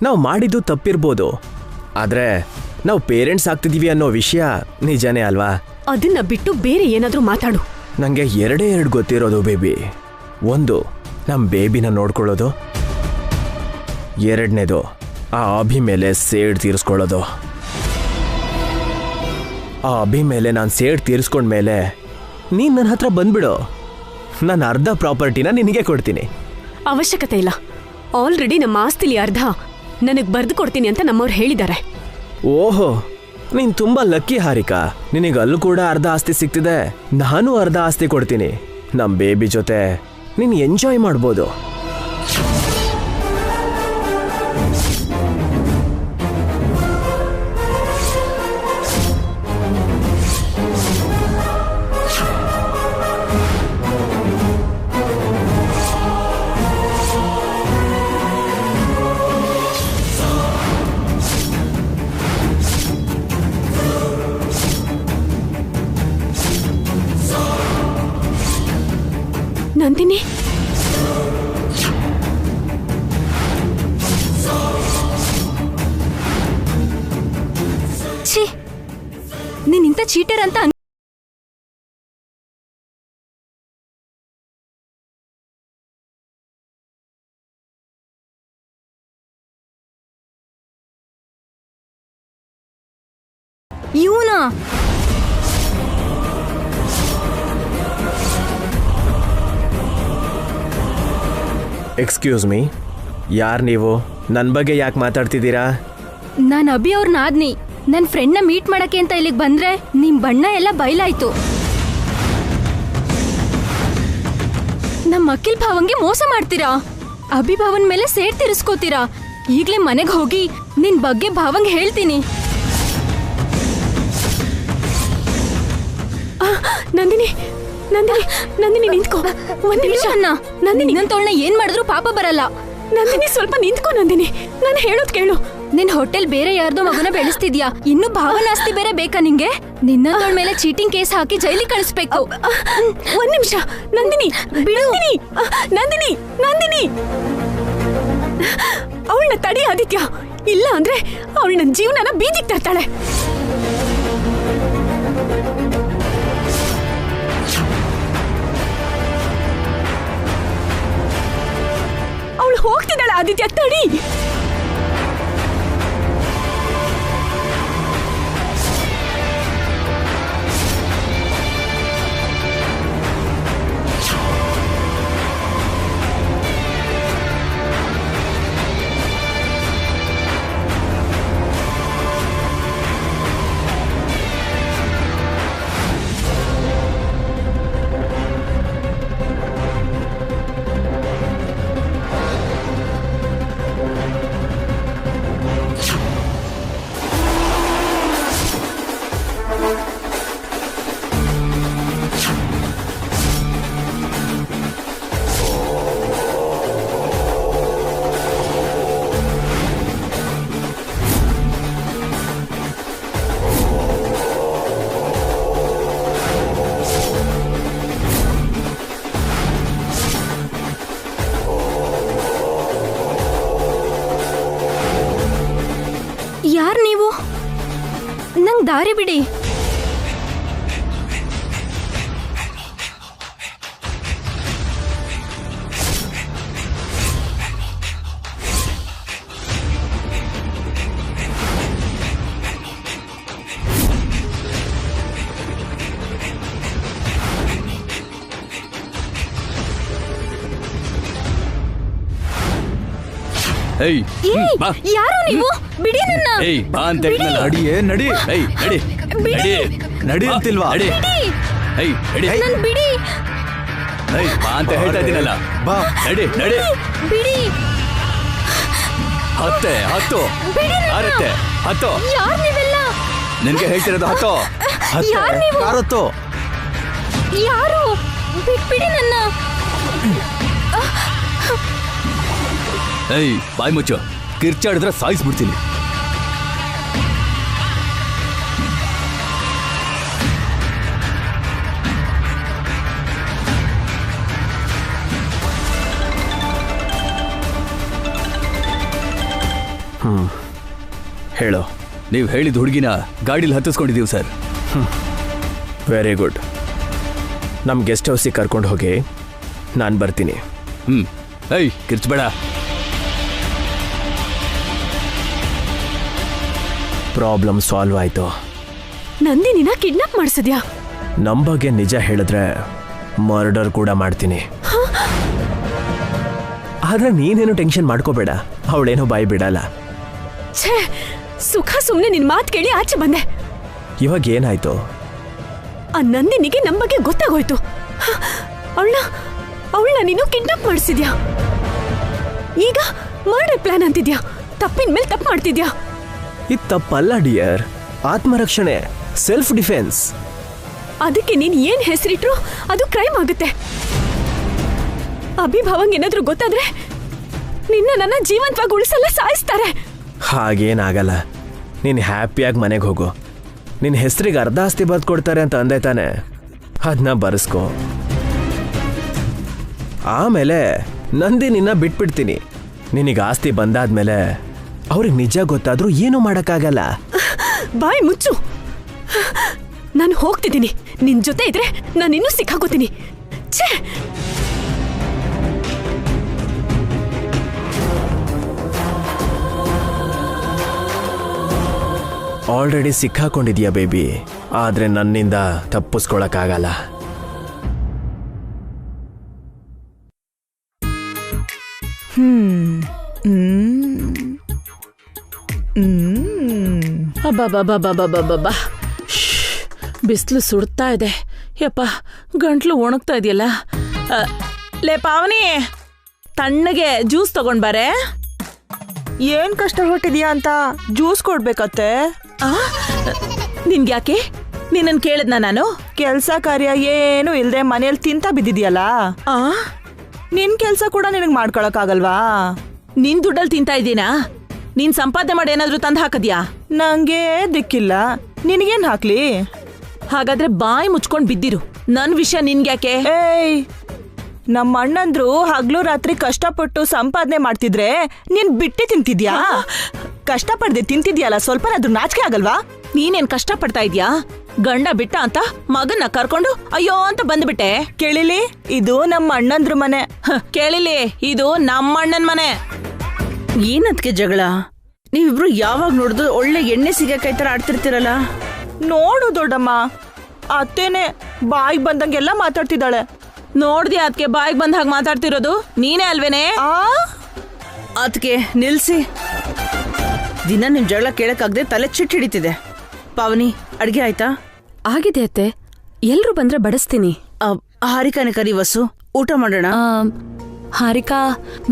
ನಾವು ಮಾಡಿದ್ದು ತಪ್ಪಿರ್ಬೋದು, ಆದ್ರೆ ನಾವು ಪೇರೆಂಟ್ಸ್ ಆಗ್ತಿದೀವಿ ಅನ್ನೋ ವಿಷಯ ನಿಜನೇ ಅಲ್ವಾ? ಅದನ್ನ ಬಿಟ್ಟು ಬೇರೆ ಏನಾದ್ರೂ ಮಾತಾಡು. ನಂಗೆ ಎರಡೇ ಎರಡು ಗೊತ್ತಿರೋದು ಬೇಬಿ. ಒಂದು, ನಮ್ಮ ಬೇಬಿನ ನೋಡ್ಕೊಳ್ಳೋದು. ಎರಡನೇದು, ಆ ಅಭಿ ಮೇಲೆ ಸೇಡ್ ತೀರಿಸ್ಕೊಳ್ಳೋದು. ಆ ಅಭಿ ಮೇಲೆ ನಾನು ಸೇಡ್ ತೀರಿಸ್ಕೊಂಡ್ಮೇಲೆ ನೀನು ನನ್ನ ಹತ್ರ ಬಂದ್ಬಿಡು. ನಾನು ಅರ್ಧ ಪ್ರಾಪರ್ಟಿನ ನಿನಗೆ ಕೊಡ್ತೀನಿ. ಅವಶ್ಯಕತೆ ಇಲ್ಲ. ಆಲ್ರೆಡಿ ನಮ್ಮ ಆಸ್ತಿಲಿ ಅರ್ಧ ನನಗೆ ಬರೆದು ಕೊಡ್ತೀನಿ ಅಂತ ನಮ್ಮವ್ರು ಹೇಳಿದ್ದಾರೆ. ಓಹೋ, ನೀನು ತುಂಬ ಲಕ್ಕಿ ಹಾರಿಕಾ. ನಿನಗೆ ಅಲ್ಲೂ ಕೂಡ ಅರ್ಧ ಆಸ್ತಿ ಸಿಗ್ತಿದೆ, ನಾನು ಅರ್ಧ ಆಸ್ತಿ ಕೊಡ್ತೀನಿ. ನಮ್ಮ ಬೇಬಿ ಜೊತೆ ನೀನು ಎಂಜಾಯ್ ಮಾಡ್ಬೋದು. ನಂದಿನಿ, ಛೀ, ನೀನಿಂತ ಚೀಟರ್ ಅಂತ ಇವನಾ? ಎಕ್ಸ್ಕ್ಯೂಸ್ ಮೀ, ಯಾರು ನೀವು? ನನ್ನ ಬಗ್ಗೆ ಯಾಕೆ ಮಾತಾಡ್ತಿದ್ದೀರಾ? ನಾನು ಅಭಿ ಅವ್ರ ನಾದ್ನಿ. ನನ್ನ ಫ್ರೆಂಡ್ನ ಮೀಟ್ ಮಾಡಕ್ಕೆ ಅಂತ ಇಲ್ಲಿಗೆ ಬಂದ್ರೆ ನಿಮ್ ಬಣ್ಣ ಎಲ್ಲ ಬಯಲಾಯ್ತು. ನಮ್ಮ ಅಖಿಲ್ ಭಾವಂಗೆ ಮೋಸ ಮಾಡ್ತೀರಾ, ಅಭಿ ಭಾವನ್ ಮೇಲೆ ಸೇಡ್ ತೀರಿಸ್ಕೋತೀರಾ. ಈಗ್ಲೇ ಮನೆಗೆ ಹೋಗಿ ನಿನ್ ಬಗ್ಗೆ ಭಾವಂಗೆ ಹೇಳ್ತೀನಿ. ನಂದಿನಿ ನಂದಿನಿ ನಂದಿನಿ ನಿಂತ್ಕೋ ಒಂದ್ ನಿಮಿಷ. ನಂದಿನಿ ನನ್ ಏನ್ ಮಾಡಿದ್ರು ಪಾಪ ಬರಲ್ಲ. ನಂದಿನಿ ಸ್ವಲ್ಪ ನಿಂತ್ಕೋ. ನಂದಿನಿ, ನಾನು ಹೇಳೋದ್ ಕೇಳು. ನಿನ್ ಹೋಟೆಲ್ ಬೇರೆ ಯಾರ್ದೋ ಮಗನ ಬೆಳೆಸ್ತಿದ್ಯಾ, ಇನ್ನು ಭಾವನಾಸ್ತಿ ಬೇರೆ ಬೇಕಾ ನಿಂಗೆ? ನಿನ್ನ ಮೇಲೆ ಚೀಟಿಂಗ್ ಕೇಸ್ ಹಾಕಿ ಜೈಲಿಗೆ ಕಳಿಸ್ಬೇಕು. ಒಂದ್ ನಿಮಿಷ ನಂದಿನಿ, ಬಿಡು. ನಂದಿನಿ ನಂದಿನಿ, ಅವಳನ್ನ ತಡಿ ಆದಿತ್ಯ, ಇಲ್ಲ ಅಂದ್ರೆ ಅವಳನ್ನ ಜೀವನನ ಬೀದಿಗೆ ತರ್ತಾಳೆ. ಅವಳು ಹೋಗ್ತಿದ್ದಾಳೆ ಆದಿತ್ಯ, ತಡಿ. ಯಾರ್ ನೀವು? ನಂಗ್ ದಾರಿ ಬಿಡಿ. ಯಾರು ನೀವು? ಬಿಡಿ ನನ್ನ. ಬಾ ಅಂತ ನಡಿಯೇ, ನಡಿ. ನಡಿ ನಡಿ ನಡಿ ಅಂತಿಲ್ವಾ? ನನ್ ಬಿಡಿ. ಬಾ ಅಂತ ಹೇಳ್ತಾ ಇದ್ದೀನಲ್ಲ, ಬಾ ನಡಿ ನಡಿ. ಬಿಡಿ. ಹತ್ತೆ ಹತ್ತು ಆರತ್ತೆ ಹತ್ತು. ಯಾರು ನೀವೆಲ್ಲ? ನಿನ್ಗೆ ಹೇಳ್ತಿರೋದು ಹತ್ತು. ಯಾರು ನೀವು? ಕಾರತ್ತು. ಯಾರು? ಬಿಟ್ಬಿಡಿ ನನ್ನ. ಬಾಯ್ ಮುಚ್ಚು, ಕಿರ್ಚಾಡಿದ್ರೆ ಸಾಯಿಸ್ಬಿಡ್ತೀನಿ. ಹೇಳು. ನೀವು ಹೇಳಿದ ಹುಡುಗಿನ ಗಾಡಿಲಿ ಹತ್ತಿಸ್ಕೊಂಡಿದ್ದೀವಿ ಸರ್. Very good. ನಮ್ಮ ಗೆಸ್ಟ್ ಹೌಸಿಗೆ ಕರ್ಕೊಂಡು ಹೋಗಿ, ನಾನು ಬರ್ತೀನಿ. ಏಯ್ ಕಿರ್ಚ್ಬೇಡ. ಪ್ರಾಬ್ಲಮ್ ಸಾಲ್ವ್ ಆಯ್ತು. ನಂದಿನಿನ ಕಿಡ್ನಾಪ್ ಮಾಡಿಸಿದ್ಯಾ? ನಮ್ಮ ಬಗ್ಗೆ ನಿಜ ಹೇಳಿದ್ರೆ ಮರ್ಡರ್ ಕೂಡ ಮಾಡ್ತೀನಿ. ಆದ್ರೆ ನೀನೇನು ಟೆನ್ಷನ್ ಮಾಡ್ಕೋಬೇಡ, ಅವಳೇನೋ ಬಾಯಿ ಬಿಡಲ್ಲ. ಛೇ, ಸುಖ ಸುಮ್ಮನೆ ನಿನ್ ಮಾತು ಕೇಳಿ ಆಚೆ ಬಂದೆ. ಇವಾಗ ಏನಾಯ್ತು? ಆ ನಂದಿನಿಗೆ ನಮ್ಮ ಬಗ್ಗೆ ಗೊತ್ತಾಗೋಯ್ತು. ಅವಳನ್ನ ನೀನು ಕಿಡ್ನಾಪ್ ಮಾಡಿಸಿದ್ಯಾ. ಈಗ ಮರ್ಡರ್ ಪ್ಲಾನ್ ಅಂತಿದ್ಯಾ. ತಪ್ಪಿನ ಮೇಲೆ ತಪ್ಪು ಮಾಡ್ತಿದ್ಯಾ. ಇದು ತಪ್ಪಲ್ಲ ಡಿಯರ್, ಆತ್ಮರಕ್ಷಣೆ, ಸೆಲ್ಫ್ ಡಿಫೆನ್ಸ್. ಅದಕ್ಕೆ ನೀನ್ ಏನ್ ಹೆಸರಿಟ್ರು ಅದು ಕ್ರೈಮ್ ಆಗುತ್ತೆ. ಅಭಿಭಾವಂಗ್ ಏನಾದ್ರೂ ಗೊತ್ತಾದ್ರೆ ನನ್ನ ಜೀವಂತವಾಗಿ ಉಳಿಸಲ್ಲ, ಸಾಯಿಸ್ತಾರೆ. ಹಾಗೇನಾಗಲ್ಲ. ನೀನು ಹ್ಯಾಪಿಯಾಗಿ ಮನೆಗೆ ಹೋಗು. ನಿನ್ನ ಹೆಸರಿಗೆ ಅರ್ಧ ಆಸ್ತಿ ಬರ್ದು ಕೊಡ್ತಾರೆ ಅಂತ ಅಂದೆ ತಾನೆ, ಅದನ್ನ ಬರೆಸ್ಕೋ. ಆಮೇಲೆ ನಂದಿನಿನ ಬಿಟ್ಬಿಡ್ತೀನಿ. ನಿನಗೆ ಆಸ್ತಿ ಬಂದಾದ್ಮೇಲೆ ಅವ್ರಿಗೆ ನಿಜ ಗೊತ್ತಾದ್ರೂ ಏನೂ ಮಾಡೋಕ್ಕಾಗಲ್ಲ. ಬಾಯ್ ಮುಚ್ಚು. ನಾನು ಹೋಗ್ತಿದ್ದೀನಿ. ನಿನ್ ಜೊತೆ ಇದ್ರೆ ನಾನು ಇನ್ನೂ ಸಿಕ್ಕಾಕೋತೀನಿ. ಛೇ, ಆಲ್ರೆಡಿ ಸಿಕ್ಕಾಕೊಂಡಿದ್ಯಾ ಬೇಬಿ, ಆದ್ರೆ ನನ್ನಿಂದ ತಪ್ಪಿಸ್ಕೊಳಕ್ಕಾಗಲ್ಲ. ಅಬ್ಬಬ್ಬಬ್ಬಬ್ಬಬ್ಬಬ್ಬ, ಬಿಸಿಲು ಸುಡ್ತಾ ಇದೆ. ಯಪ್ಪ, ಗಂಟ್ಲು ಒಣಗ್ತಾ ಇದೆಯಲ್ಲ. ಲೇ ಪಾವನಿ, ತಣ್ಣಗೆ ಜ್ಯೂಸ್ ತಗೊಂಡ್ ಬಾರೆ. ಏನ್ ಕಷ್ಟಪಟ್ಟಿದ್ಯಾ ಅಂತ ಜ್ಯೂಸ್ ಕೊಡ್ಬೇಕತ್ತೆ? ನಿನ್ಗ್ಯಾಕೆ? ನಿನ್ನನ್ ಕೇಳಿದ್ನ ನಾನು? ಕೆಲ್ಸ ಕಾರ್ಯ ಏನು ಇಲ್ದೆ ಮನೇಲಿ ತಿಂತ ಬಿದ್ದಿದ್ಯಲ್ಲ, ನಿನ್ ಕೆಲ್ಸ ಕೂಡ ನಿನಗ್ ಮಾಡ್ಕೊಳಕ್ ಆಗಲ್ವಾ? ನಿನ್ ದುಡ್ಡಲ್ಲಿ ತಿಂತಾ ಇದ್ದೀನಾ? ನೀನ್ ಸಂಪಾದನೆ ಮಾಡಿ ಏನಾದ್ರೂ ತಂದು ಹಾಕದ್ಯಾ? ನಂಗೆ ದಿಕ್ಕಿಲ್ಲ, ನಿನಗೇನ್ ಹಾಕ್ಲಿ? ಹಾಗಾದ್ರೆ ಬಾಯಿ ಮುಚ್ಕೊಂಡ್ ಬಿದ್ದಿರು. ನನ್ ವಿಷಯ ನಿನ್ಗ್ಯಾಕೆ? ಏಯ್, ನಮ್ಮ ಅಣ್ಣಂದ್ರು ಹಗ್ಲು ರಾತ್ರಿ ಕಷ್ಟಪಟ್ಟು ಸಂಪಾದನೆ ಮಾಡ್ತಿದ್ರೆ ನೀನ್ ಬಿಟ್ಟಿ ತಿಂತಿದ್ಯಾ? ಕಷ್ಟಪಡ್ದೆ ತಿಂತಿದ್ಯಲ್ಲ, ಸ್ವಲ್ಪನಾದ್ರೂ ನಾಚಿಕೆ ಆಗಲ್ವಾ? ನೀನೇನ್ ಕಷ್ಟ ಪಡ್ತಾ ಇದ್ಯಾ? ಗಂಡ ಬಿಟ್ಟ ಅಂತ ಮಗನ್ನ ಕರ್ಕೊಂಡು ಅಯ್ಯೋ ಅಂತ ಬಂದ್ಬಿಟ್ಟೆ. ಕೇಳಿಲಿ, ಇದು ನಮ್ಮ ಅಣ್ಣಂದ್ರ ಮನೆ. ಕೇಳಿಲಿ, ಇದು ನಮ್ಮ ಅಣ್ಣನ್ ಮನೆ. ಏನದ್ಕೆ ಜಗಳ? ನೀವಿಬ್ರು ಯಾವಾಗ ನೋಡಿದ್ರು ಒಳ್ಳೆ ಎಣ್ಣೆ ಸಿಗಕ್ಕೆ ತರ ಆಡ್ತಿರ್ತೀರಲ್ಲ. ನೋಡು ದೊಡ್ಡಮ್ಮ, ಅತ್ತೇನೆ ಬಾಯಿಗೆ ಬಂದಂಗೆಲ್ಲ ಮಾತಾಡ್ತಿದ್ದಾಳೆ. ನೋಡ್ದ್ಯಾ ಅದಕ್ಕೆ ಬಾಯಿಗೆ ಬಂದ ಹಾಗೆ ಮಾತಾಡ್ತಿರೋದು? ನೀನೇ ಅಲ್ವೇನೆ? ಅದಕ್ಕೆ ನಿಲ್ಸಿ. ದಿನ ನಿಮ್ ಜಗಳ ಕೇಳಕ್ಕಾಗದೆ ತಲೆ ಚಿಟ್ಟು ಹಿಡಿತಿದೆ. ಪಾವನಿ, ಅಡ್ಗೆ ಆಯ್ತಾ? ಆಗಿದೆ ಅತ್ತೆ. ಎಲ್ರು ಬಂದ್ರೆ ಬಡಿಸ್ತೀನಿ. ಹಾರಿಕಾನೆ ಕರಿ ವಸು, ಊಟ ಮಾಡೋಣ. ಹಾರಿಕಾ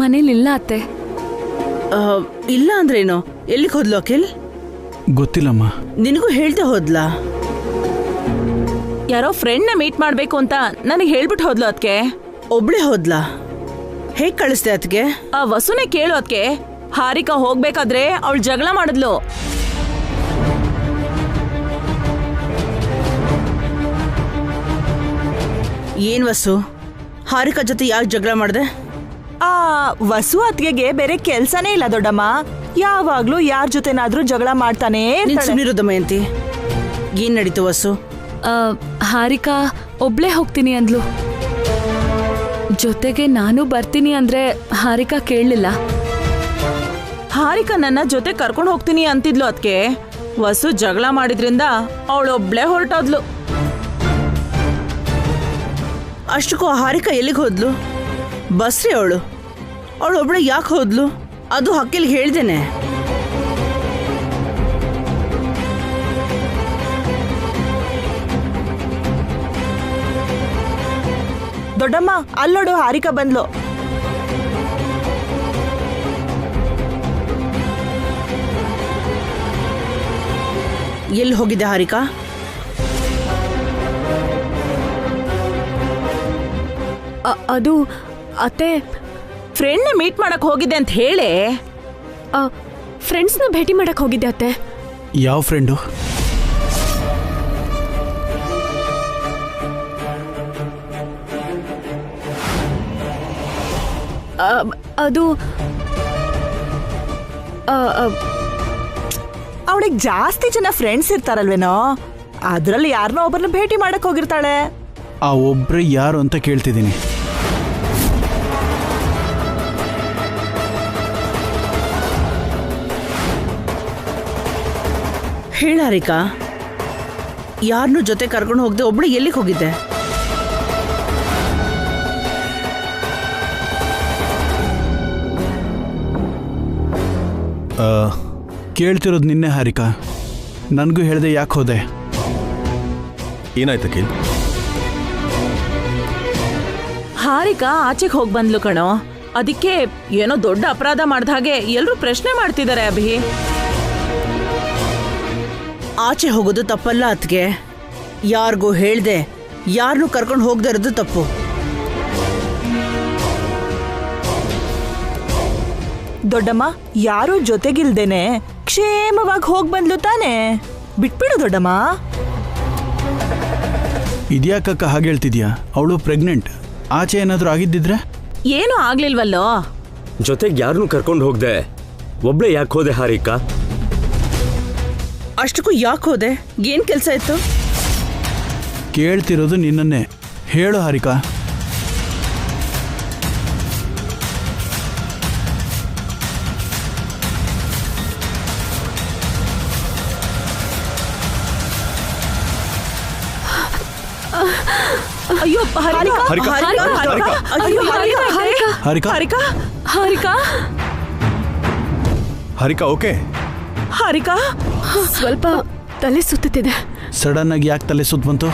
ಮನೇಲಿಲ್ಲ ಅತ್ತೆ. ಇಲ್ಲ ಅಂದ್ರೇನು? ಎಲ್ಲಿಗೆ ಹೋದ್ಲು ಅಖಿಲ್? ಗೊತ್ತಿಲ್ಲಮ್ಮ. ನಿನಗೂ ಹೇಳ್ದೆ ಹೋದ್ಲಾ? ಯಾರೋ ಫ್ರೆಂಡ್ನ ಮೀಟ್ ಮಾಡ್ಬೇಕು ಅಂತ ನನಗೆ ಹೇಳ್ಬಿಟ್ಟು ಹೋದ್ಲು ಅದಕ್ಕೆ. ಒಬ್ಳೆ ಹೋದ್ಲಾ? ಹೇಗ್ ಕಳಿಸ್ದೆ ಅದಕ್ಕೆ? ಆ ವಸುನೆ ಕೇಳು ಅದಕ್ಕೆ. ಹಾರಿಕಾ ಹೋಗ್ಬೇಕಾದ್ರೆ ಅವಳು ಜಗಳ ಮಾಡಿದ್ಲು. ಏನ್ ವಸು, ಹಾರಿಕಾ ಜೊತೆ ಯಾಕೆ ಜಗಳ ಮಾಡ್ದೆ? ಆ ವಸು ಅತ್ಗೆಗೆ ಬೇರೆ ಕೆಲ್ಸನೇ ಇಲ್ಲ ದೊಡ್ಡಮ್ಮ. ಯಾವಾಗ್ಲೂ ಯಾರ್ ಜೊತೆನಾದ್ರೂ ಜಗಳ ಮಾಡ್ತಾನೆ ಇರ್ತಾಳೆ. ಸುನಿರು ದಮಯಂತಿ, ಏನ್ ನಡೀತು ವಸು? ಹಾರಿಕಾ ಒಬ್ಳೇ ಹೋಗ್ತೀನಿ ಅಂದ್ಲು. ಜೊತೆಗೆ ನಾನು ಬರ್ತೀನಿ ಅಂದ್ರೆ ಹಾರಿಕಾ ಕೇಳಲಿಲ್ಲ. ಹಾರಿಕಾ ನನ್ನ ಜೊತೆ ಕರ್ಕೊಂಡು ಹೋಗ್ತೀನಿ ಅಂತಿದ್ಲು ಅದಕ್ಕೆ. ವಸು ಜಗಳ ಮಾಡಿದ್ರಿಂದ ಅವಳೊಬ್ಳೆ ಹೊರಟೋದ್ಲು. ಅಷ್ಟಕ್ಕೂ ಹಾರಿಕಾ ಎಲ್ಲಿಗೆ ಹೋದ್ಲು? ಬಸ್ರಿ ಅವಳು ಒಬ್ಳೆ ಯಾಕೆ ಹೋದ್ಲು? ಅದು ಅಖಿಲ್ಗೆ ಹೇಳ್ದೇನೆ. ದೊಡ್ಡಮ್ಮ, ಅಲ್ಲೋಡು, ಹಾರಿಕಾ ಬಂದ್ಲು. ಎಲ್ಲಿ ಹೋಗಿದ್ದೆ ಹಾರಿಕಾ? ಅದು ಅತ್ತೆ, ಫ್ರೆಂಡ್ನ ಮೀಟ್ ಮಾಡಕ್ ಹೋಗಿದ್ದೆ ಅಂತ ಹೇಳಿ. ಫ್ರೆಂಡ್ಸ್ನ ಭೇಟಿ ಮಾಡಕ್ ಹೋಗಿದ್ದೆ ಅತ್ತೆ. ಯಾವ ಫ್ರೆಂಡು? ಅದು ಅವಳಿಗೆ ಜಾಸ್ತಿ ಜನ ಫ್ರೆಂಡ್ಸ್ ಇರ್ತಾರಲ್ವೇನೋ, ಅದ್ರಲ್ಲಿ ಯಾರನ್ನೋ ಒಬ್ಬರನ್ನ ಭೇಟಿ ಮಾಡಕ್ ಹೋಗಿರ್ತಾಳೆ. ಆ ಒಬ್ರು ಯಾರು ಅಂತ ಕೇಳ್ತಿದ್ದೀನಿ. ಹೇಳ ಹಾರಿಕಾ, ಯಾರನ್ನೂ ಜೊತೆ ಕರ್ಕೊಂಡು ಹೋಗದೆ ಒಬ್ಳು ಎಲ್ಲಿಗೆ ಹೋಗಿದ್ದೆ? ಕೇಳ್ತಿರೋದು ನಿನ್ನೆ ಹಾರಿಕಾ, ನನಗೂ ಹೇಳ್ದೆ ಯಾಕೆ ಹೋದೆ? ಏನಾಯ್ತು ಅಖಿಲ್? ಹಾರಿಕಾ ಆಚೆಗೆ ಹೋಗಿ ಬಂದ್ಲು ಕಣೋ. ಅದಕ್ಕೆ ಏನೋ ದೊಡ್ಡ ಅಪರಾಧ ಮಾಡ್ದ ಹಾಗೆ ಎಲ್ರೂ ಪ್ರಶ್ನೆ ಮಾಡ್ತಿದ್ದಾರೆ ಅಭಿ. ಆಚೆ ಹೋಗೋದು ತಪ್ಪಲ್ಲ ಅತ್ಗೆ. ಯಾರಿಗೂ ಹೇಳ್ದೆ ಯಾರನ್ನೂ ಕರ್ಕೊಂಡು ಹೋಗದೆ ಇರೋದು ತಪ್ಪು. ದೊಡ್ಡಮ್ಮ ಯಾರೂ ಜೊತೆಗಿಲ್ದೇನೆ ಕ್ಷೇಮವಾಗಿ ಹೋಗ್ ಬಂದ್ಲು ತಾನೆ, ಬಿಟ್ಬಿಡು ದೊಡ್ಡಮ್ಮ. ಇದ್ಯಾಕಕ್ಕ ಹಾಗೆ ಹೇಳ್ತಿದ್ಯಾ? ಅವಳು ಪ್ರೆಗ್ನೆಂಟ್. ಆಚೆ ಏನಾದರೂ ಆಗಿದ್ದಿದ್ರೆ? ಏನೂ ಆಗ್ಲಿಲ್ವಲ್ಲೋ. ಜೊತೆಗೆ ಯಾರನ್ನೂ ಕರ್ಕೊಂಡು ಹೋಗ್ದೆ ಒಬ್ಳೆ ಯಾಕೆ ಹೋದೆ ಹಾರಿಕಾ? ಅಷ್ಟಕ್ಕೂ ಯಾಕೆ ಹೋದೆ? ಏನ್ ಕೆಲಸ ಇತ್ತು? ಕೇಳ್ತಿರೋದು ನಿನ್ನನ್ನೇ. ಹೇಳು ಹಾರಿಕಾ. ಅಯ್ಯೋ ಹಾರಿಕಾ, ಹಾರಿಕಾ, ಹಾರಿಕಾ, ಹಾರಿಕಾ. ಅಯ್ಯೋ ಹಾರಿಕಾ, ಹಾರಿಕಾ, ಹಾರಿಕಾ, ಹಾರಿಕಾ, ಹಾರಿಕಾ ಓಕೆ? ಹಾರಿಕಾ, ಸ್ವಲ್ಪ ತಲೆ ಸುತ್ತುತ್ತಿದೆ. ಸಡನ್ ಆಗಿ ಯಾಕೆ ತಲೆ ಸುತ್ತ ಬಂತು?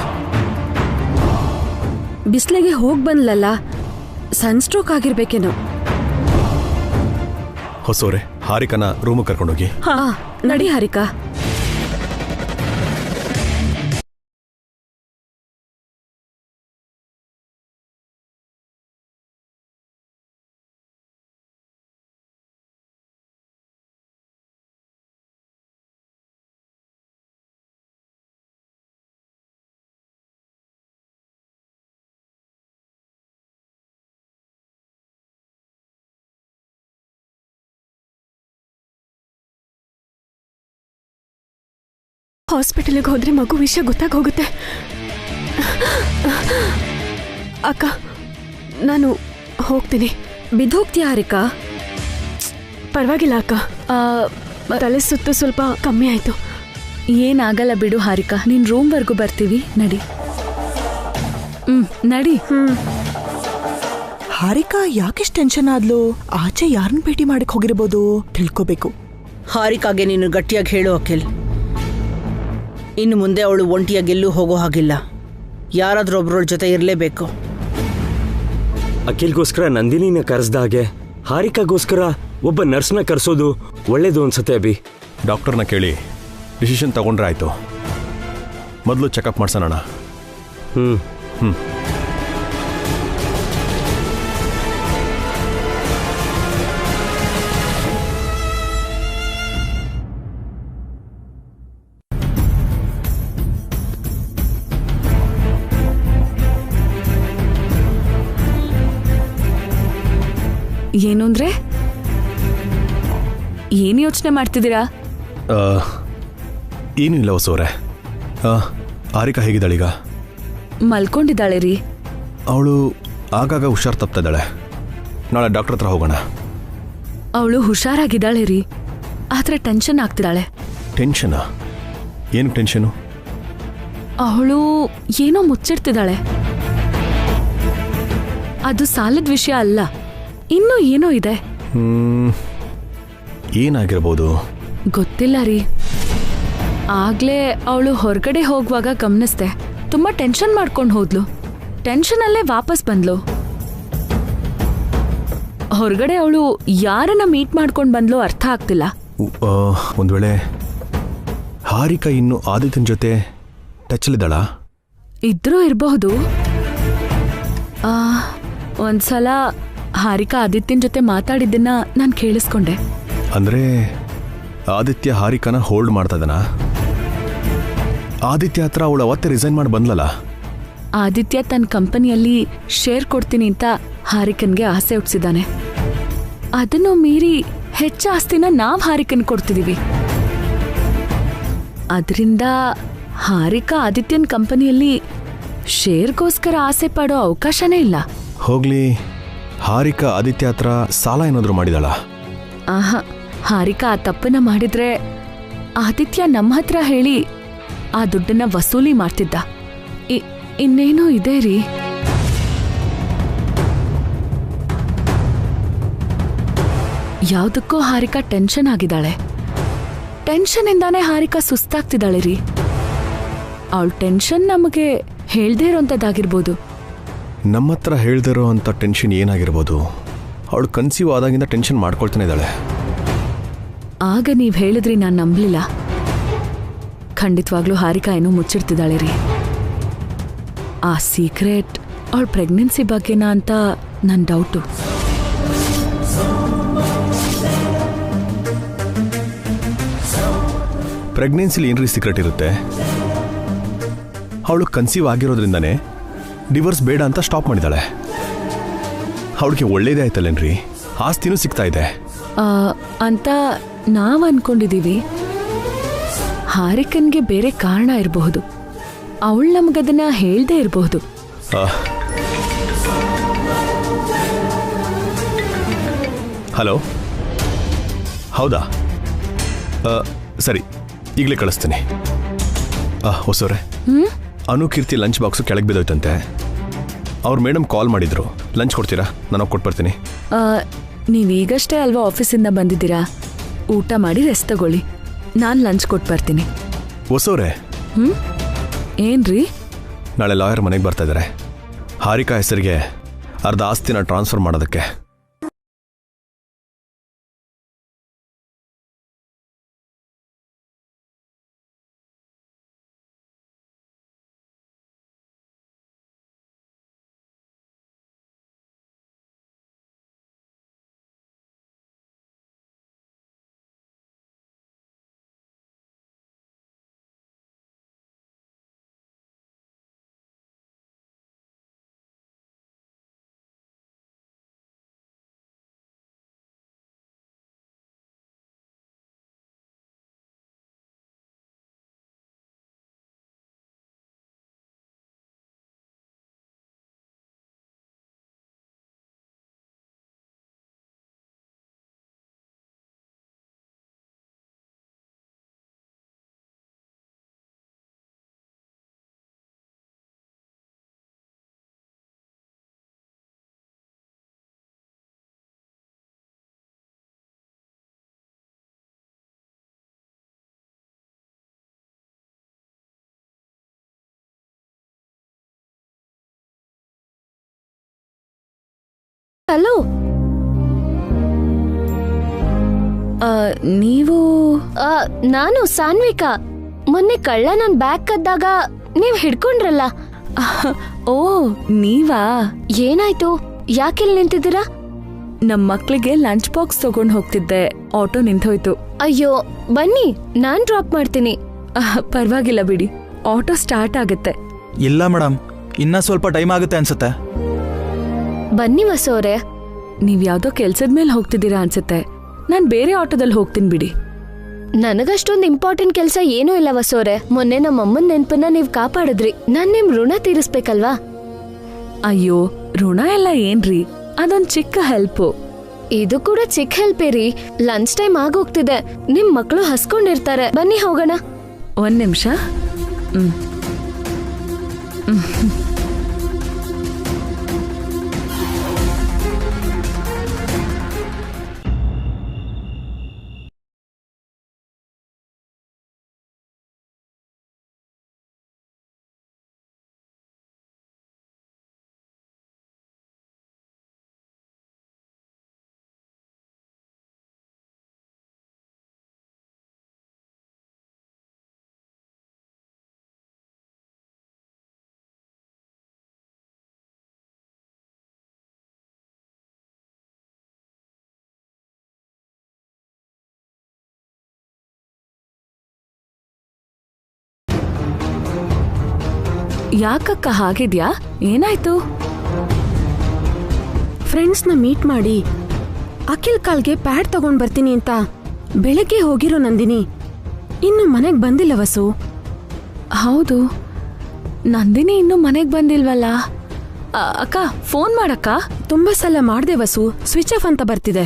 ಬಿಸ್ಲಿಗೆ ಹೋಗ್ ಬಂದ್ಲಲ್ಲ, ಸನ್ಸ್ಟ್ರೋಕ್ ಆಗಿರ್ಬೇಕೇನೋ. ಹೊಸೋರೆ, ಹಾರಿಕನ ರೂಮ್ ಕರ್ಕೊಂಡೋಗಿ. ನಡಿ ಹಾರಿಕಾ. ಹಾಸ್ಪಿಟಲ್ಗೆ ಹೋದ್ರೆ ಮಗು ವಿಷಯ ಗೊತ್ತಾಗೋಗುತ್ತೆ. ಅಕ್ಕ, ನಾನು ಹೋಗ್ತೀನಿ. ಬಿದ್ದೋಗ್ತೀಯ ಹಾರಿಕಾ? ಪರವಾಗಿಲ್ಲ ಅಕ್ಕ, ತಲೆ ಸುತ್ತು ಸ್ವಲ್ಪ ಕಮ್ಮಿ ಆಯ್ತು. ಏನಾಗಲ್ಲ ಬಿಡು ಹಾರಿಕಾ, ನಿನ್ ರೂಮ್ವರೆಗೂ ಬರ್ತೀವಿ, ನಡಿ. ನಡಿ. ಹಾರಿಕಾ ಯಾಕೆಷ್ಟು ಟೆನ್ಷನ್ ಆದ್ಲು? ಆಚೆ ಯಾರನ್ನ ಭೇಟಿ ಮಾಡಕ್ ಹೋಗಿರ್ಬೋದು, ತಿಳ್ಕೋಬೇಕು. ಹಾರಿಕಾಗೆ ನೀನು ಗಟ್ಟಿಯಾಗಿ ಹೇಳು ಅಖಿಲ್. ಇನ್ನು ಮುಂದೆ ಅವಳು ಒಂಟಿಯಾಗಿ ಎಲ್ಲೂ ಹೋಗೋ ಹಾಗಿಲ್ಲ. ಯಾರಾದ್ರೂ ಒಬ್ರೊಳ ಜೊತೆ ಇರಲೇಬೇಕು. ಅಖಿಲ್ಗೋಸ್ಕರ ನಂದಿನಿನ ಕರೆಸ್ದ ಹಾಗೆ ಹಾರಿಕಾಗೋಸ್ಕರ ಒಬ್ಬ ನರ್ಸ್ನ ಕರೆಸೋದು ಒಳ್ಳೇದು ಅನ್ಸುತ್ತೆ ಅಭಿ. ಡಾಕ್ಟರ್ನ ಕೇಳಿ ಡಿಸಿಷನ್ ತಗೊಂಡ್ರೆ ಆಯ್ತು. ಮೊದಲು ಚೆಕಪ್ ಮಾಡ್ಸೋಣ. ಏನು ಅಂದ್ರೆ? ಏನು ಯೋಚನೆ ಮಾಡ್ತಿದ್ದೀರಾ? ಏನೂ ಇಲ್ಲ ಹೊಸೋರೆ. ಹಾರಿಕಾ ಹೇಗಿದ್ದಾಳೀಗ? ಮಲ್ಕೊಂಡಿದ್ದಾಳೆ ರೀ. ಅವಳು ಆಗಾಗ ಹುಷಾರು ತಪ್ತಿದ್ದಾಳೆ. ನಾಳೆ ಡಾಕ್ಟರ್ ಹತ್ರ ಹೋಗೋಣ. ಅವಳು ಹುಷಾರಾಗಿದ್ದಾಳೆ ರೀ, ಆದ್ರೆ ಟೆನ್ಷನ್ ಆಗ್ತಿದ್ದಾಳೆ. ಟೆನ್ಷನಾ? ಏನು ಟೆನ್ಷನು? ಅವಳು ಏನೋ ಮುಚ್ಚಿಡ್ತಿದ್ದಾಳೆ. ಅದು ಸಾಲದ ವಿಷಯ ಅಲ್ಲ, ಇನ್ನೂ ಏನೋ ಇದೆ. ಏನಾಗಿರ್ಬೋದು? ಗೊತ್ತಿಲ್ಲ ರೀ. ಆಗ್ಲೇ ಅವಳು ಹೊರಗಡೆ ಹೋಗುವಾಗ ಗಮನಿಸ್ದೆ, ತುಂಬಾ ಟೆನ್ಷನ್ ಮಾಡ್ಕೊಂಡು ಹೋದ್ಲು. ಟೆನ್ಷನಲ್ಲೇ ವಾಪಸ್ ಬಂದ್ಲು. ಹೊರಗಡೆ ಅವಳು ಯಾರನ್ನ ಮೀಟ್ ಮಾಡ್ಕೊಂಡು ಬಂದ್ಲು ಅರ್ಥ ಆಗ್ತಿಲ್ಲ. ಒಂದು ವೇಳೆ ಹಾರಿಕಾ ಇನ್ನು ಆದಿತ್ಯನ ಜೊತೆ ಟಚ್ಚಲ್ಲಿದ್ದಾಳಾ? ಇದ್ರೂ ಇರಬಹುದು. ಒಂದ್ಸಲ ಹಾರಿಕಾ ಆದಿತ್ಯನ ಜೊತೆ ಮಾತಾಡಿದ್ದನ್ನ ನಾನು ಕೇಳಿಸ್ಕೊಂಡೆ. ಅಂದ್ರೆ ಆದಿತ್ಯ ಹಾರಿಕಾನ ಹೋಲ್ಡ್ ಮಾಡ್ತಾ ಇದ್ದಾನಾ? ಆದಿತ್ಯ ಹತ್ರ ಅವಳು ಅವತ್ತೇ ರಿಸೈನ್ ಮಾಡಿ ಬಂದ್ಲಲ್ಲ. ಆದಿತ್ಯ ತನ್ನ ಕಂಪನಿಯಲ್ಲಿ ಶೇರ್ ಕೊಡ್ತೀನಿ ಅಂತ ಹಾರಿಕನ್ಗೆ ಆಸೆ ಹುಟ್ಟಿಸಿದ್ದಾನೆ. ಅದನ್ನು ಮೀರಿ ಹೆಚ್ಚ ಆಸ್ತಿನ ನಾವ್ ಹಾರಿಕನ್ ಕೊಡ್ತಿದೀವಿ. ಅದರಿಂದ ಹಾರಿಕಾ ಆದಿತ್ಯನ್ ಕಂಪನಿಯಲ್ಲಿ ಶೇರ್ಗೋಸ್ಕರ ಆಸೆ ಪಡೋ ಅವಕಾಶನೇ ಇಲ್ಲ. ಹೋಗ್ಲಿ, ಹಾರಿಕಾ ಆದಿತ್ಯ ಹತ್ರ ಸಾಲ ಏನಾದರೂ ಮಾಡಿದಾಳ? ಆಹಾ, ಹಾರಿಕಾ ಆ ತಪ್ಪನ್ನ ಮಾಡಿದ್ರೆ ಆದಿತ್ಯ ನಮ್ಮ ಹತ್ರ ಹೇಳಿ ಆ ದುಡ್ಡನ್ನ ವಸೂಲಿ ಮಾಡ್ತಿದ್ದ. ಇನ್ನೇನೋ ಇದೆ ರೀ. ಯಾವ್ದಕ್ಕೋ ಹಾರಿಕಾ ಟೆನ್ಷನ್ ಆಗಿದ್ದಾಳೆ. ಟೆನ್ಷನ್ ಇಂದಾನೆ ಹಾರಿಕಾ ಸುಸ್ತಾಗ್ತಿದ್ದಾಳೆ ರೀ. ಅವಳ ಟೆನ್ಷನ್ ನಮಗೆ ಹೇಳ್ದೇ ಇರೋಂಥದ್ದಾಗಿರ್ಬೋದು. ನಮ್ಮ ಹತ್ರ ಹೇಳ್ದಿರೋ ಅಂಥ ಟೆನ್ಷನ್ ಏನಾಗಿರ್ಬೋದು? ಅವಳು ಕನ್ಸೀವ್ ಆದಾಗಿಂದ ಟೆನ್ಷನ್ ಮಾಡ್ಕೊಳ್ತಾನೆ ಇದ್ದಾಳೆ. ಆಗ ನೀವ್ ಹೇಳಿದ್ರಿ ನಾನು ನಂಬಲಿಲ್ಲ. ಖಂಡಿತವಾಗ್ಲೂ ಹಾರಿಕಾ ಏನೋ ಮುಚ್ಚಿಡ್ತಿದ್ದಾಳೆ ರೀ. ಆ ಸೀಕ್ರೆಟ್ ಅವಳ ಪ್ರೆಗ್ನೆನ್ಸಿ ಬಗ್ಗೆನಾ ಅಂತ ನನ್ನ ಡೌಟು. ಪ್ರೆಗ್ನೆನ್ಸಿಲಿ ಏನ್ರಿ ಸೀಕ್ರೆಟ್ ಇರುತ್ತೆ? ಅವಳು ಕನ್ಸೀವ್ ಆಗಿರೋದ್ರಿಂದನೇ ಡಿವೋರ್ಸ್ ಬೇಡ ಅಂತ ಸ್ಟಾಪ್ ಮಾಡಿದಾಳೆ. ಅವಳಿಗೆ ಒಳ್ಳೇದೇ ಆಯ್ತಲ್ಲೇನ್ರಿ, ಆಸ್ತಿನೂ ಸಿಗ್ತಾ ಇದೆ ಅಂತ ನಾವ್ ಅನ್ಕೊಂಡಿದೀವಿ. ಹಾರಿಕನ್ಗೆ ಬೇರೆ ಕಾರಣ ಇರಬಹುದು. ಅವಳು ನಮಗದನ್ನ ಹೇಳ್ದೇ ಇರಬಹುದು. ಹಲೋ, ಹೌದಾ? ಸರಿ, ಈಗಲೇ ಕಳಿಸ್ತೀನಿ. ಹೊಸವ್ರೆ, ಅನುಕೀರ್ತಿ ಲಂಚ್ ಬಾಕ್ಸು ಕೆಳಗೆ ಬಿದ್ದೋಯ್ತಂತೆ. ಅವ್ರ ಮೇಡಮ್ ಕಾಲ್ ಮಾಡಿದ್ರು. ಲಂಚ್ ಕೊಡ್ತೀರಾ? ನಾನು ಕೊಟ್ಬರ್ತೀನಿ. ನೀವೀಗಷ್ಟೇ ಅಲ್ವಾ ಆಫೀಸಿಂದ ಬಂದಿದ್ದೀರಾ? ಊಟ ಮಾಡಿ ರೆಸ್ಟ್ ತಗೊಳ್ಳಿ. ನಾನು ಲಂಚ್ ಕೊಟ್ಟು ಬರ್ತೀನಿ. ಹೊಸವ್ರೆ, ಏನ್ರಿ? ನಾಳೆ ಲಾಯರ್ ಮನೆಗೆ ಬರ್ತಾ ಇದ್ದಾರೆ. ಹಾರಿಕಾ ಹೆಸರಿಗೆ ಅರ್ಧ ಆಸ್ತಿನ ಟ್ರಾನ್ಸ್ಫರ್ ಮಾಡೋದಕ್ಕೆ. ಹಲೋ, ನೀವು? ನಾನು ಸಾನ್ವಿಕಾ. ಮೊನ್ನೆ ಕಳ್ಳ ನನ್ ಬ್ಯಾಗ್ ಕದ್ದಾಗ ನೀವ್ ಹಿಡ್ಕೊಂಡ್ರಲ್ಲ. ಓ, ನೀವಾ? ಏನಾಯ್ತು? ಯಾಕೆಲ್ಲಿ ನಿಂತಿದ್ದೀರಾ? ನಮ್ ಮಕ್ಳಿಗೆ ಲಂಚ್ ಬಾಕ್ಸ್ ತಗೊಂಡ್ ಹೋಗ್ತಿದ್ದೆ, ಆಟೋ ನಿಂತೋಯ್ತು. ಅಯ್ಯೋ, ಬನ್ನಿ, ನಾನ್ ಡ್ರಾಪ್ ಮಾಡ್ತೀನಿ. ಪರವಾಗಿಲ್ಲ ಬಿಡಿ, ಆಟೋ ಸ್ಟಾರ್ಟ್ ಆಗುತ್ತೆ. ಇಲ್ಲ ಮೇಡಮ್, ಇನ್ನ ಸ್ವಲ್ಪ ಟೈಮ್ ಆಗುತ್ತೆ ಅನ್ಸುತ್ತೆ. ಬನ್ನಿ ವಸೋರೆ. ನೀವ್ ಯಾವ್ದೋ ಕೆಲ್ಸದ ಮೇಲೆ ಹೋಗ್ತಿದ್ದೀರಾ ಅನ್ಸುತ್ತೆ. ನಾನ್ ಬೇರೆ ಆಟೋದಲ್ಲಿ ಹೋಗ್ತೀನಿ ಬಿಡಿ. ನನಗಷ್ಟೊಂದು ಇಂಪಾರ್ಟೆಂಟ್ ಕೆಲ್ಸ ಏನೂ ಇಲ್ಲ ವಸೋರೆ. ಮೊನ್ನೆ ನಮ್ಮಮ್ಮನ್ ನೆನ್ಪನ್ನ ನೀವ್ ಕಾಪಾಡಿದ್ರಿ. ನಾನ್ ನಿಮ್ ಋಣ ತೀರಿಸ್ಬೇಕಲ್ವಾ? ಅಯ್ಯೋ, ಋಣ ಎಲ್ಲ ಏನ್ರಿ, ಅದೊಂದ್ ಚಿಕ್ಕ ಹೆಲ್ಪು. ಇದು ಕೂಡ ಚಿಕ್ಕ ಹೆಲ್ಪೇ ರೀ. ಲಂಚ್ ಟೈಮ್ ಆಗೋಗ್ತಿದೆ, ನಿಮ್ ಮಕ್ಳು ಹಸ್ಕೊಂಡಿರ್ತಾರೆ. ಬನ್ನಿ ಹೋಗೋಣ. ಒಂದ್ ನಿಮಿಷ. ಯಾಕಕ್ಕ ಹಾಗಿದ್ಯಾ? ಏನಾಯ್ತು? ಫ್ರೆಂಡ್ಸ್ನ ಮೀಟ್ ಮಾಡಿ ಅಖಿಲ್ ಕಾಲ್ಗೆ ಪ್ಯಾಡ್ ತಗೊಂಡ್ ಬರ್ತೀನಿ ಅಂತ ಬೆಳಗ್ಗೆ ಹೋಗಿರೋ ನಂದಿನಿ ಇನ್ನು ಮನೆಗ್ ಬಂದಿಲ್ಲ ವಸು. ಹೌದು, ನಂದಿನಿ ಇನ್ನೂ ಮನೆಗೆ ಬಂದಿಲ್ವಲ್ಲ. ಅಕ್ಕ ಫೋನ್ ಮಾಡಕ್ಕ. ತುಂಬಾ ಸಲ ಮಾಡ್ದೆ ವಸು, ಸ್ವಿಚ್ ಆಫ್ ಅಂತ ಬರ್ತಿದೆ.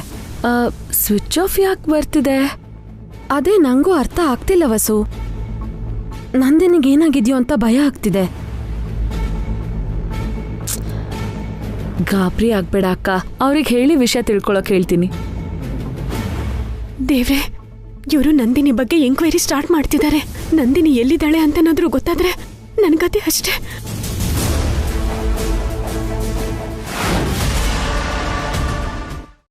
ಸ್ವಿಚ್ ಆಫ್ ಯಾಕೆ ಬರ್ತಿದೆ? ಅದೇ ನಂಗೂ ಅರ್ಥ ಆಗ್ತಿಲ್ಲ ವಸು. ನಂದಿನಿಗೆ ಏನಾಗಿದ್ಯೋ ಅಂತ ಭಯ ಆಗ್ತಿದೆ. ಗಾಬರಿ ಆಗ್ಬೇಡ ಅಕ್ಕ, ಅವ್ರಿಗೆ ಹೇಳಿ ವಿಷಯ ತಿಳ್ಕೊಳಕ್ ಹೇಳ್ತೀನಿ. ದೇವ್ರೆ, ಇವರು ನಂದಿನಿ ಬಗ್ಗೆ ಎಂಕ್ವೈರಿ ಸ್ಟಾರ್ಟ್ ಮಾಡ್ತಿದ್ದಾರೆ. ನಂದಿನಿ ಎಲ್ಲಿದ್ದಾಳೆ ಅಂತನಾದ್ರೂ ಗೊತ್ತಾದ್ರೆ ನನ್ಗತೆ ಅಷ್ಟೇ.